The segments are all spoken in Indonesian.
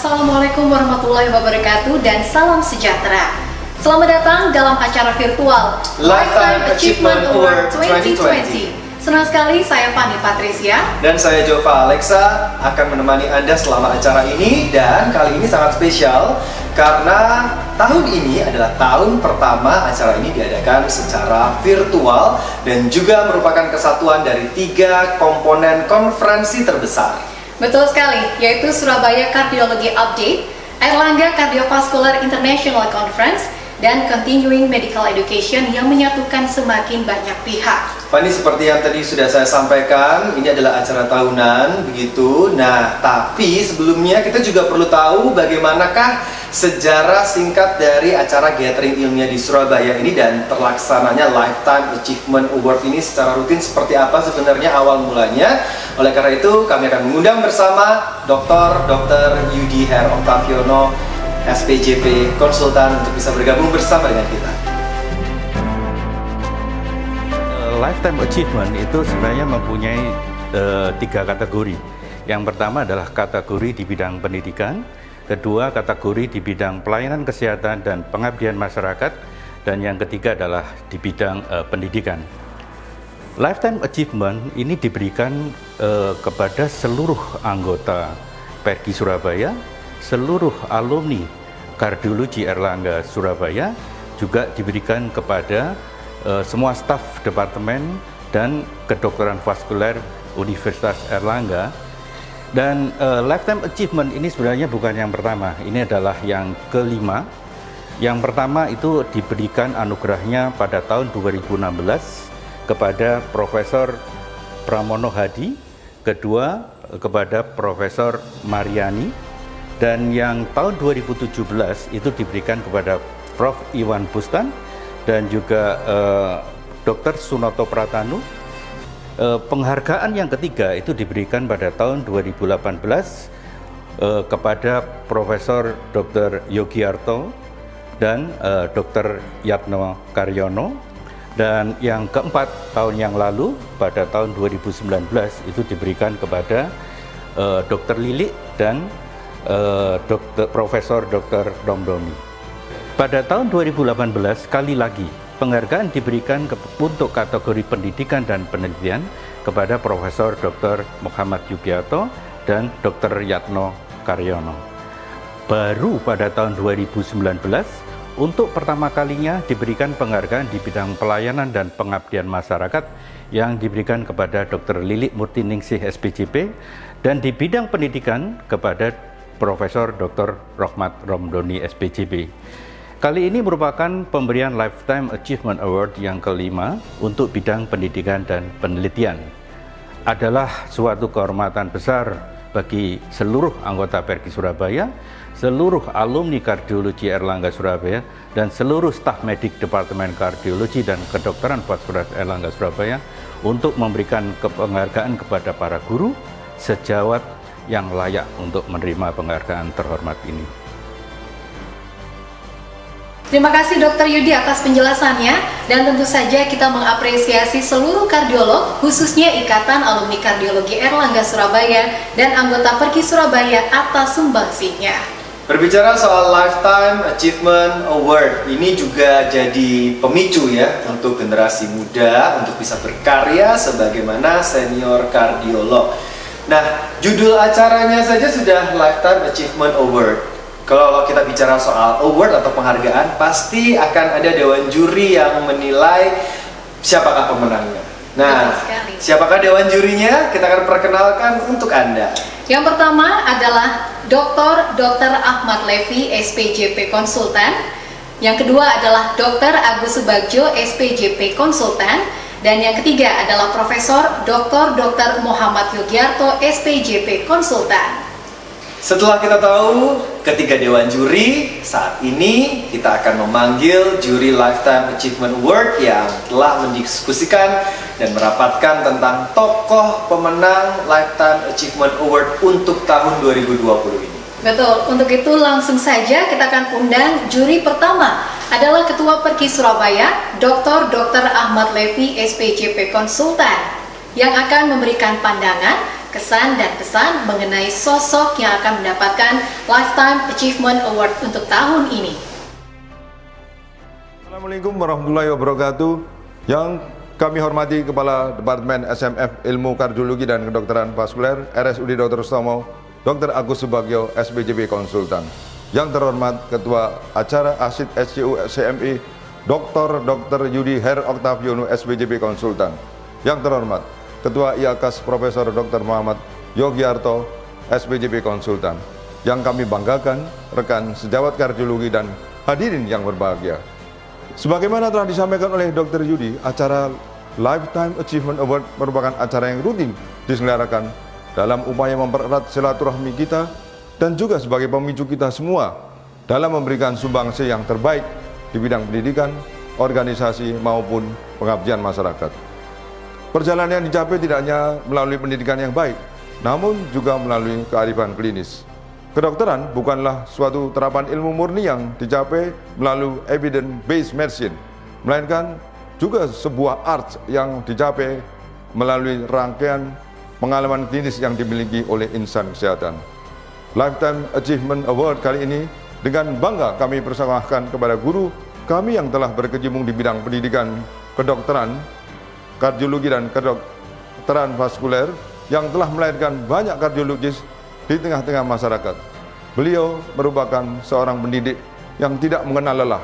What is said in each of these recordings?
Assalamualaikum warahmatullahi wabarakatuh dan salam sejahtera. Selamat datang dalam acara virtual Lifetime Achievement Award 2020. Senang sekali saya Fani Patricia Dan saya Jova Alexa akan menemani Anda selama acara ini. Dan kali ini sangat spesial karena tahun ini adalah tahun pertama acara ini diadakan secara virtual dan juga merupakan kesatuan dari 3 komponen konferensi terbesar. Betul sekali, yaitu Surabaya Cardiology Update, Airlangga Cardiovascular International Conference, dan Continuing Medical Education yang menyatukan semakin banyak pihak. Fani, seperti yang tadi sudah saya sampaikan, ini adalah acara tahunan, begitu. Nah, tapi sebelumnya kita juga perlu tahu bagaimanakah sejarah singkat dari acara gathering ilmiah di Surabaya ini dan terlaksananya Lifetime Achievement Award ini secara rutin seperti apa sebenarnya awal mulanya. Oleh karena itu, kami akan mengundang bersama Dr. Yudi Her Octaviono, SPJP konsultan untuk bisa bergabung bersama dengan kita. Lifetime Achievement itu sebenarnya mempunyai 3 kategori. Yang pertama adalah kategori di bidang pendidikan, kedua kategori di bidang pelayanan kesehatan dan pengabdian masyarakat, dan yang ketiga adalah di bidang pendidikan. Lifetime Achievement ini diberikan kepada seluruh anggota Perki Surabaya, seluruh alumni Kardiologi Airlangga Surabaya, juga diberikan kepada semua staf departemen dan kedokteran vaskuler Universitas Airlangga. Dan Lifetime Achievement ini sebenarnya bukan yang pertama, ini adalah yang kelima. Yang pertama itu diberikan anugerahnya pada tahun 2016 kepada Profesor Pramono Hadi, kedua kepada Profesor Mariani, dan yang tahun 2017 itu diberikan kepada Prof. Iwan Bustan dan juga Dr. Sunoto Pratanu. Penghargaan yang ketiga itu diberikan pada tahun 2018 kepada Profesor Dr. Yogiarto dan Dr. Yatno Karyono. Dan yang keempat tahun yang lalu pada tahun 2019 itu diberikan kepada Dr. Lili dan Profesor Dr. Romdoni. Pada tahun 2018 sekali lagi penghargaan diberikan untuk kategori pendidikan dan penelitian kepada Profesor Dr. Muhammad Yugiarto dan Dr. Yatno Karyono. Baru pada tahun 2019 untuk pertama kalinya diberikan penghargaan di bidang pelayanan dan pengabdian masyarakat yang diberikan kepada Dr. Lilik Murtiningsih SPJP, dan di bidang pendidikan kepada Profesor Dr. Rohmat Romdoni SPJP. Kali ini merupakan pemberian Lifetime Achievement Award yang kelima untuk bidang pendidikan dan penelitian. Adalah suatu kehormatan besar bagi seluruh anggota Perki Surabaya, seluruh alumni Kardiologi Airlangga Surabaya, dan seluruh staf medik Departemen Kardiologi dan Kedokteran Vaskular Airlangga Surabaya untuk memberikan penghargaan kepada para guru sejawat yang layak untuk menerima penghargaan terhormat ini. Terima kasih Dr. Yudi atas penjelasannya, dan tentu saja kita mengapresiasi seluruh kardiolog, khususnya Ikatan Alumni Kardiologi Airlangga Surabaya dan anggota Perki Surabaya atas sumbangsinya. Berbicara soal Lifetime Achievement Award, ini juga jadi pemicu ya untuk generasi muda untuk bisa berkarya sebagaimana senior kardiolog. Nah, judul acaranya saja sudah Lifetime Achievement Award. Kalau kita bicara soal award atau penghargaan, pasti akan ada dewan juri yang menilai siapakah pemenangnya. Nah, siapakah dewan jurinya? Kita akan perkenalkan untuk Anda. Yang pertama adalah Dr. Ahmad Levi, SPJP Konsultan. Yang kedua adalah Dr. Agus Subagjo, SPJP Konsultan. Dan yang ketiga adalah Profesor Dr. Muhammad Yugiarto, SPJP Konsultan. Setelah kita tahu ketiga dewan juri, saat ini kita akan memanggil juri Lifetime Achievement Award yang telah mendiskusikan dan merapatkan tentang tokoh pemenang Lifetime Achievement Award untuk tahun 2020 ini. Betul, untuk itu langsung saja kita akan undang juri pertama adalah Ketua Perki Surabaya, Dr. Ahmad Levi, SPJP Konsultan, yang akan memberikan pandangan kesan dan pesan mengenai sosok yang akan mendapatkan Lifetime Achievement Award untuk tahun ini. Assalamualaikum warahmatullahi wabarakatuh. Yang kami hormati Kepala Departemen SMF Ilmu Kardiologi dan Kedokteran Vaskuler RSUD Dr. Sutomo, Dr. Agus Subagyo, SPJP Konsultan. Yang terhormat Ketua Acara ASID SCU CMI, Dr. Yudi Her Oktaviono, SPJP Konsultan. Yang terhormat Ketua IAKAS Profesor Dr. Muhammad Yogiarto, SPJP Konsultan. Yang kami banggakan rekan sejawat kardiologi dan hadirin yang berbahagia. Sebagaimana telah disampaikan oleh Dr. Yudi, acara Lifetime Achievement Award merupakan acara yang rutin diselenggarakan dalam upaya mempererat silaturahmi kita dan juga sebagai pemicu kita semua dalam memberikan sumbangsi yang terbaik di bidang pendidikan, organisasi maupun pengabdian masyarakat. Perjalanan yang dicapai tidak hanya melalui pendidikan yang baik, namun juga melalui kearifan klinis. Kedokteran bukanlah suatu terapan ilmu murni yang dicapai melalui evidence-based medicine, melainkan juga sebuah art yang dicapai melalui rangkaian pengalaman klinis yang dimiliki oleh insan kesehatan. Lifetime Achievement Award kali ini dengan bangga kami persembahkan kepada guru kami yang telah berkecimpung di bidang pendidikan kedokteran, kardiologi dan kedokteran vaskuler yang telah melahirkan banyak kardiologis di tengah-tengah masyarakat. Beliau merupakan seorang pendidik yang tidak mengenal lelah,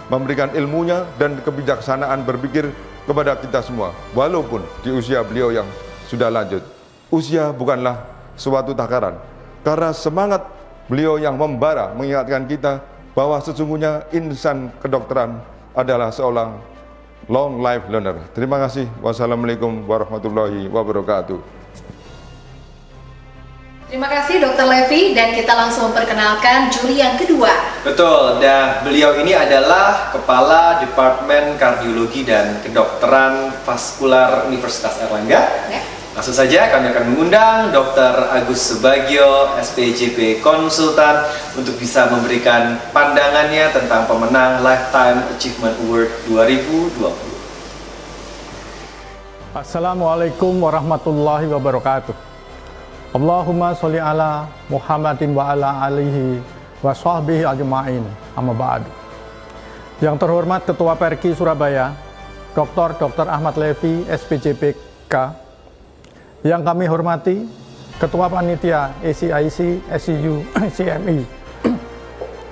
memberikan ilmunya dan kebijaksanaan berpikir kepada kita semua, walaupun di usia beliau yang sudah lanjut. Usia bukanlah suatu takaran, karena semangat beliau yang membara mengingatkan kita bahwa sesungguhnya insan kedokteran adalah seorang long life learner. Terima kasih. Wassalamualaikum warahmatullahi wabarakatuh. Terima kasih Dr. Levi, dan kita langsung memperkenalkan juri yang kedua. Betul, dan beliau ini adalah Kepala Departemen Kardiologi dan Kedokteran Vaskular Universitas Airlangga. Ya. Langsung saja kami akan mengundang Dr. Agus Subagyo, SPJP Konsultan, untuk bisa memberikan pandangannya tentang pemenang Lifetime Achievement Award 2020. Assalamualaikum warahmatullahi wabarakatuh. Allahumma sholli ala Muhammadin wa ala alihi wa sahbihi ajma'in, amma ba'du. Yang terhormat Ketua Perki Surabaya, Dr. Ahmad Levi, SPJPK. Yang kami hormati Ketua Panitia ACIC SCU CMI,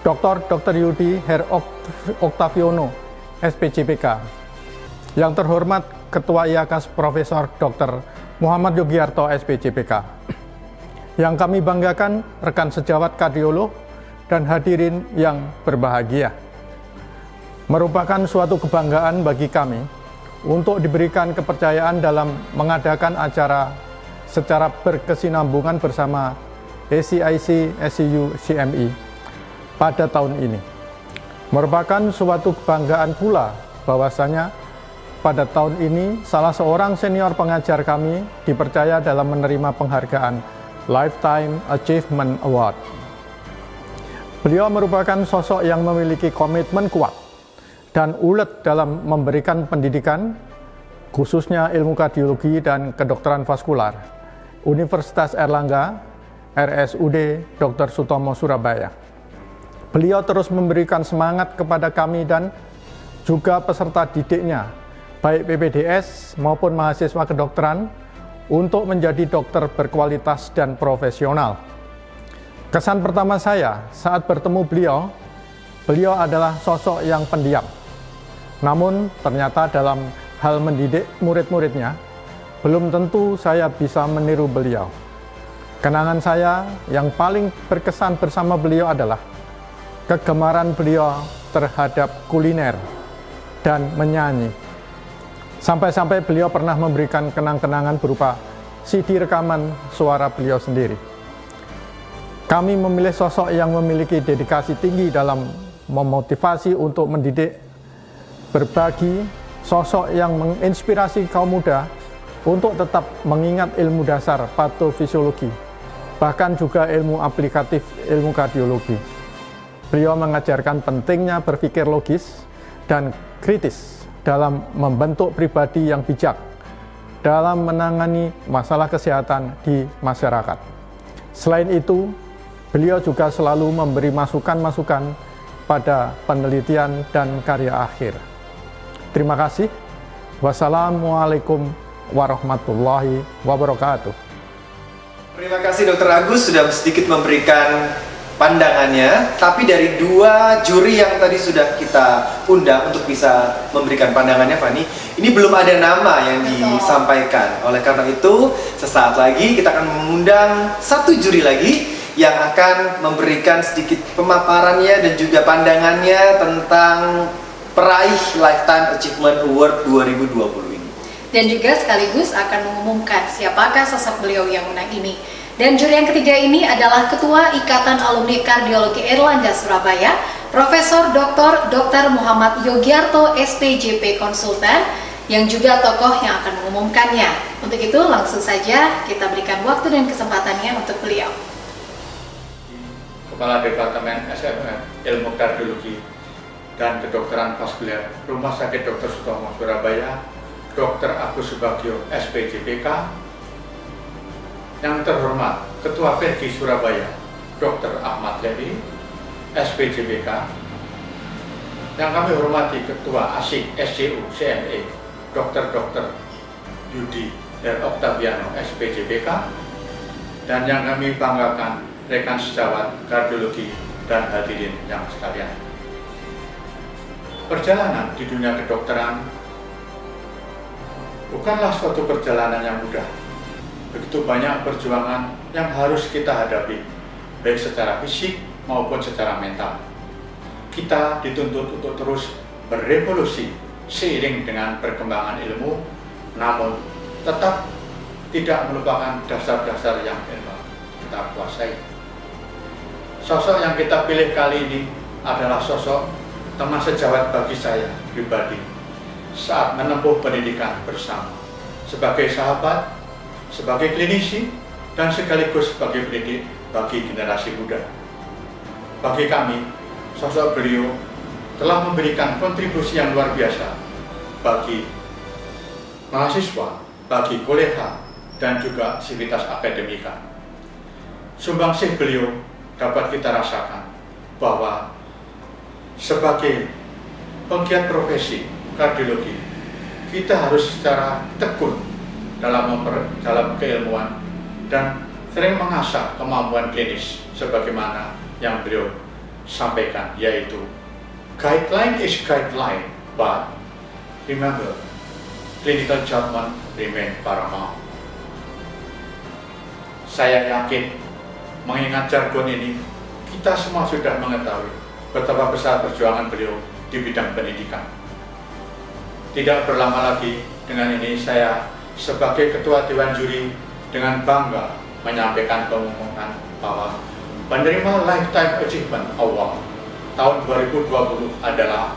Dr. Yudi Her Oktaviono, SPJPK. Yang terhormat Ketua IAKAS Profesor Dr. Muhammad Yogiarto, SPJPK. Yang kami banggakan rekan sejawat kardiolog dan hadirin yang berbahagia. Merupakan suatu kebanggaan bagi kami untuk diberikan kepercayaan dalam mengadakan acara secara berkesinambungan bersama ACIC SCU CMI pada tahun ini. Merupakan suatu kebanggaan pula bahwasanya pada tahun ini salah seorang senior pengajar kami dipercaya dalam menerima penghargaan Lifetime Achievement Award. Beliau merupakan sosok yang memiliki komitmen kuat dan ulet dalam memberikan pendidikan, khususnya ilmu kardiologi dan kedokteran vaskular, Universitas Airlangga, RSUD Dr. Sutomo, Surabaya. Beliau terus memberikan semangat kepada kami dan juga peserta didiknya, baik PPDS maupun mahasiswa kedokteran, untuk menjadi dokter berkualitas dan profesional. Kesan pertama saya saat bertemu beliau adalah sosok yang pendiam. Namun ternyata dalam hal mendidik murid-muridnya, belum tentu saya bisa meniru beliau. Kenangan saya yang paling berkesan bersama beliau adalah kegemaran beliau terhadap kuliner dan menyanyi. Sampai-sampai beliau pernah memberikan kenang-kenangan berupa CD rekaman suara beliau sendiri. Kami memilih sosok yang memiliki dedikasi tinggi dalam memotivasi untuk mendidik, berbagi, sosok yang menginspirasi kaum muda untuk tetap mengingat ilmu dasar patofisiologi, bahkan juga ilmu aplikatif ilmu kardiologi. Beliau mengajarkan pentingnya berpikir logis dan kritis dalam membentuk pribadi yang bijak dalam menangani masalah kesehatan di masyarakat. Selain itu, beliau juga selalu memberi masukan-masukan pada penelitian dan karya akhir. Terima kasih. Wassalamualaikum warahmatullahi wabarakatuh. Terima kasih Dr. Agus sudah sedikit memberikan pandangannya, tapi dari dua juri yang tadi sudah kita undang untuk bisa memberikan pandangannya, Fani, ini belum ada nama yang disampaikan. Oleh karena itu, sesaat lagi kita akan mengundang satu juri lagi yang akan memberikan sedikit pemaparannya dan juga pandangannya tentang peraih Lifetime Achievement Award 2020 ini. Dan juga sekaligus akan mengumumkan siapakah sosok beliau yang menang ini. Dan juri yang ketiga ini adalah Ketua Ikatan Alumni Kardiologi Airlangga Surabaya, Profesor Dr. Muhammad Yogiarto SPJP Konsultan, yang juga tokoh yang akan mengumumkannya. Untuk itu langsung saja kita berikan waktu dan kesempatannya untuk beliau. Kepala Departemen SMF Ilmu Kardiologi dan Kedokteran Vaskuler Rumah Sakit Dr. Sutomo Surabaya, Dr. Agus Subagio SPJPK, yang terhormat Ketua PERKI Surabaya, Dr. Ahmad Levi SPJPK, yang kami hormati Ketua ASIK SCU CME, Dr. Yudi R. Octaviano SPJPK, dan yang kami banggakan rekan sejawat kardiologi dan hadirin yang sekalian. Perjalanan di dunia kedokteran bukanlah suatu perjalanan yang mudah. Begitu banyak perjuangan yang harus kita hadapi, baik secara fisik maupun secara mental. Kita dituntut untuk terus berevolusi seiring dengan perkembangan ilmu, namun tetap tidak melupakan dasar-dasar yang kita kuasai. Sosok yang kita pilih kali ini adalah sosok teman sejawat bagi saya pribadi saat menempuh pendidikan bersama, sebagai sahabat, sebagai klinisi, dan sekaligus sebagai pendidik bagi generasi muda. Bagi kami, sosok beliau telah memberikan kontribusi yang luar biasa bagi mahasiswa, bagi kolega, dan juga sivitas akademika. Sumbangsih beliau dapat kita rasakan bahwa sebagai penggiat profesi kardiologi, kita harus secara tekun dalam keilmuan dan sering mengasah kemampuan klinis sebagaimana yang beliau sampaikan, yaitu guideline is guideline, but remember, clinical judgment remain paramount. Saya yakin mengingat jargon ini, kita semua sudah mengetahui betapa besar perjuangan beliau di bidang pendidikan. Tidak berlama lagi, dengan ini saya sebagai Ketua Dewan Juri dengan bangga menyampaikan pengumuman bahwa penerima Lifetime Achievement Award tahun 2020 adalah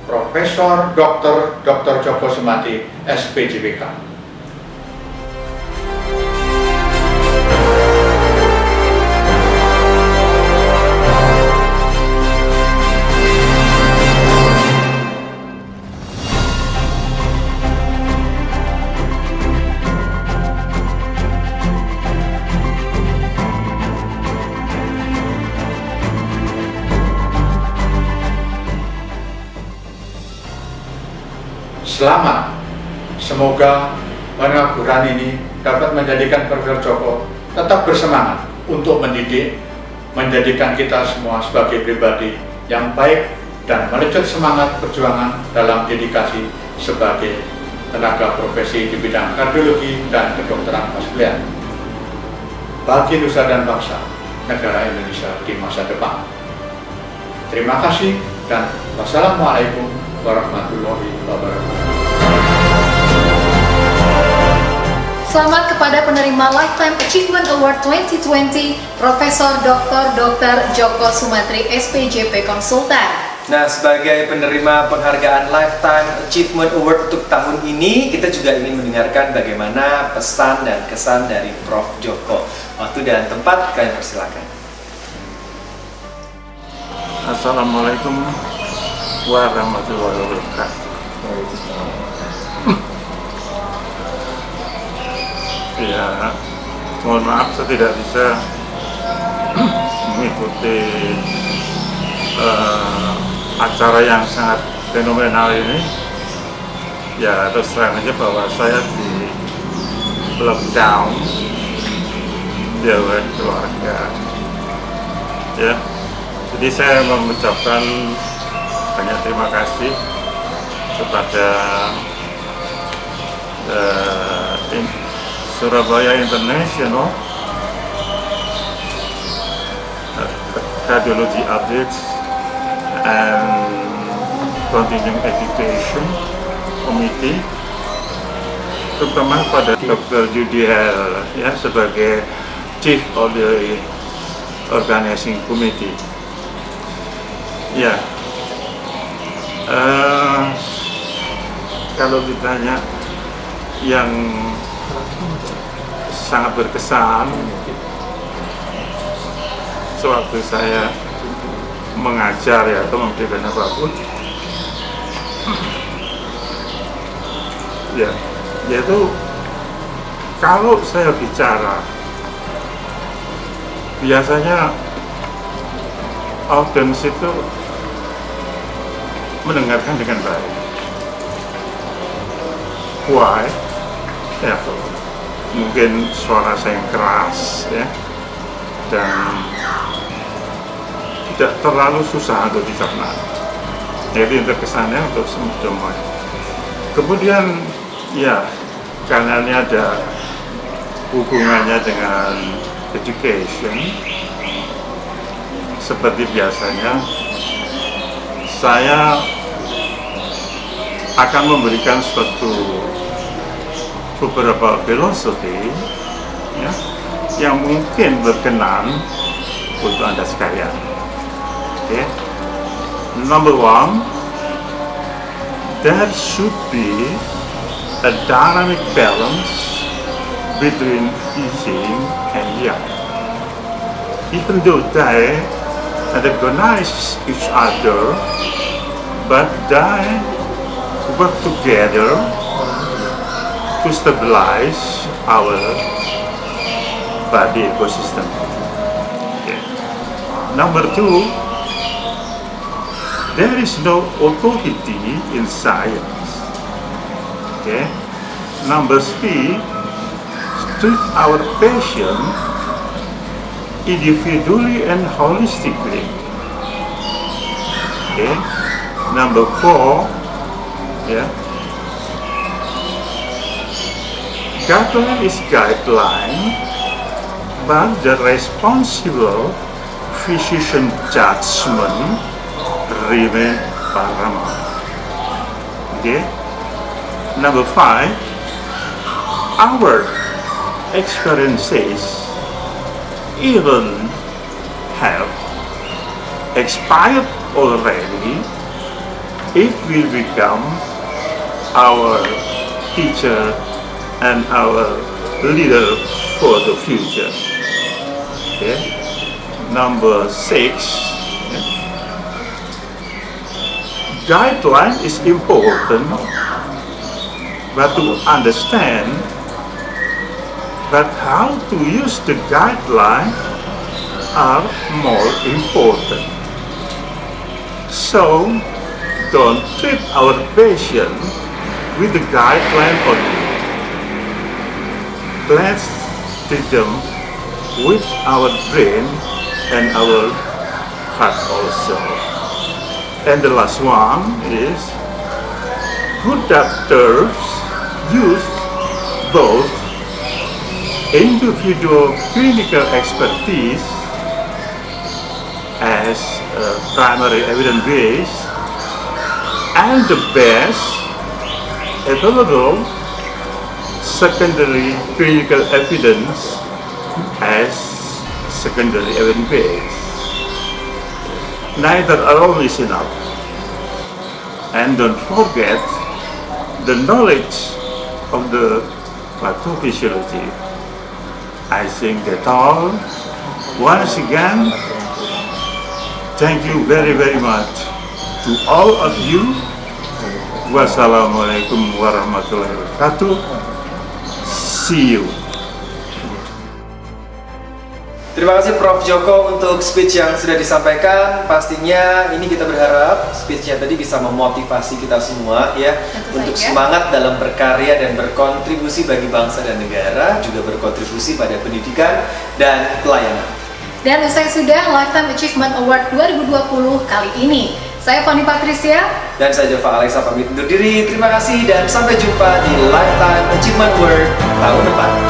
Profesor Dr. Joko Sumati SPJPK. Selamat. Semoga penghargaan ini dapat menjadikan Profesor Joko tetap bersemangat untuk mendidik, menjadikan kita semua sebagai pribadi yang baik dan melecut semangat perjuangan dalam dedikasi sebagai tenaga profesi di bidang kardiologi dan kedokteran vaskuler bagi nusa dan bangsa negara Indonesia di masa depan. Terima kasih dan wassalamualaikum warahmatullahi wabarakatuh. Selamat kepada penerima Lifetime Achievement Award 2020, Profesor Dr. Joko Sumantri SPJP Konsultan. Nah, sebagai penerima penghargaan Lifetime Achievement Award untuk tahun ini, kita juga ingin mendengarkan bagaimana pesan dan kesan dari Prof. Joko. Waktu dan tempat, kalian persilakan. Assalamualaikum warahmatullahi wabarakatuh. Ya, mohon maaf saya tidak bisa mengikuti acara yang sangat fenomenal ini. Ya, terus terang aja bahwa saya di lockdown jauh keluarga. Ya, jadi saya mengucapkan banyak terima kasih kepada Surabaya International Cardiology Updates and Continuing Education Committee, terutama pada Dr. Judiel ya sebagai Chief of the Organizing Committee. Ya, kalau ditanya yang sangat berkesan sewaktu saya mengajar ya atau memberikan apapun, ya, yaitu kalau saya bicara biasanya audiens itu mendengarkan dengan baik. Why? Ya, mungkin suara saya yang keras ya, dan tidak terlalu susah untuk dicerna. Jadi terkesannya untuk semua. Kemudian ya, karena ini ada hubungannya dengan education, seperti biasanya saya akan memberikan beberapa filosofi ya, yang mungkin berkenan untuk Anda sekalian. Okay. Number one, there should be a dynamic balance between teaching and yang. Even though they antagonize each other, but they work together to stabilize our body ecosystem. Okay. Number two, there is no authority in science. Okay. Number three, treat our patient individually and holistically. Okay. Number four, yeah, guideline is guideline, but the responsible physician judgment remain paramount. Okay. Number five, our experiences even have expired already. It will become our teacher and our leader for the future. Okay. Number six, guideline is important, but to understand that how to use the guideline are more important. So don't treat our patient with the guideline only. Let's treat them with our brain and our heart also. And the last one is good doctors use both individual clinical expertise as primary evidence base and the best available secondary clinical evidence as secondary evidence base. Neither alone is enough. And don't forget the knowledge of the pathophysiology. I think that all. Once again, thank you very, very much to all of you. Wassalamualaikum warahmatullahi wabarakatuh. See you. Terima kasih Prof. Joko untuk speech yang sudah disampaikan. Pastinya ini kita berharap speech-nya tadi bisa memotivasi kita semua ya Tentu untuk saja. semangat dalam berkarya dan berkontribusi bagi bangsa dan negara, juga berkontribusi pada pendidikan dan pelayanan. Dan usai sudah Lifetime Achievement Award 2020 kali ini. Saya Fani Patricia. Dan saya Jova Alexa pamit undur diri. Terima kasih dan sampai jumpa di Lifetime Achievement Award tahun depan.